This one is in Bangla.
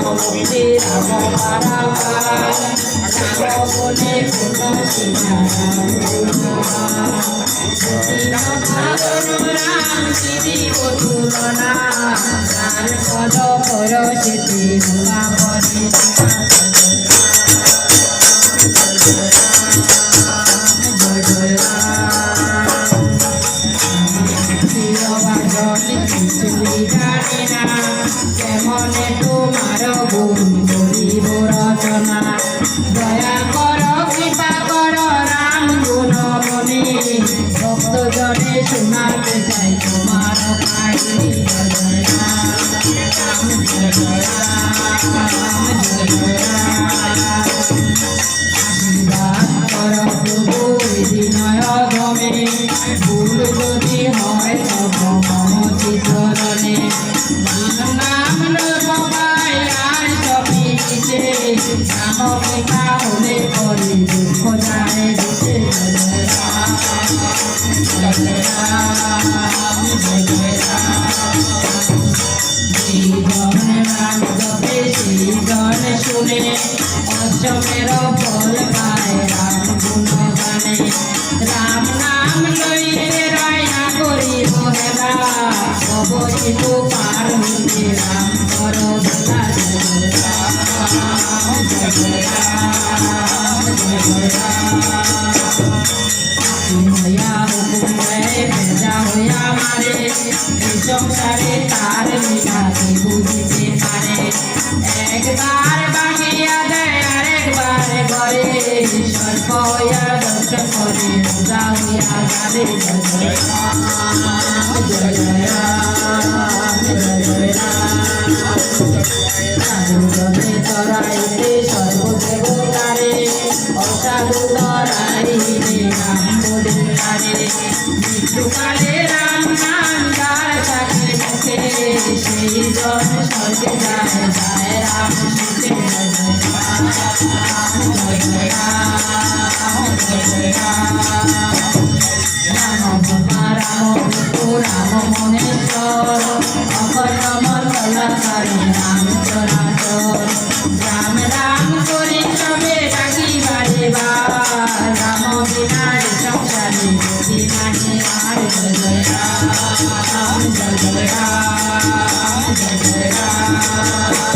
মুক্তি রাম পারাবার রাম বলে কোন রাম শ্রী তুলনা তার পদ পরশিতে হুয়া করে কেমনে তোমার গুণ করিব রচনা দয়া কর কৃপা কর রাম গুণ মনে ভক্ত জনে শোনাতে চাই তোমার কাহিনী জয় রাম জয় রাম জয় রাম আশীর্বাদ কর প্রভু বিনয় গমে ভুল যদি হয় তব মম চিত্রণে নাম লোকায় আর সবই দিতে নাম পিতা হলে পরে দুঃখ যায় দিতে জয় রাম জয় রাম জয় রাম জীবন রাম জপে সেই জন শুনে অষ্টমের ফল পায় রাম গুণ গানে রাম নাম লইলে রায়া করিব হেলা অবচিত পার হইতে রাম কর বেলা জয় রাম জয় রাম জয় রাম হইয়া হুকুম দেয় ভেজা হইয়া মারে এই সংসারে তার লীলা কে বুঝিতে পারে একবার বাগিয়া দেয় আরেকবার ঘরে সর্প হইয়া দর্শন করে রোজা হইয়া যাবে জয় রাম জয় রাম জয় রাম সাধুজনে তরাইতে সর্বদেবতারে অসাধু তরাইলে রাম বলে তারে মৃত্যুকালে রাম নাম যার থাকে মুখে সেই জন স্বর্গে যায় যায় রাম সুখে জয় রাম জয় রাম জয় রাম রাম বাবা রাম বিষ্ণু রাম মহেশ্বর অখণ্ড মণ্ডলকারী রাম চরাচর রাম রাম করি সবে ডাকি বারে বার রাম বিনা সংসারে যদি নাহি আর জয় রাম জয় রাম জয় রাম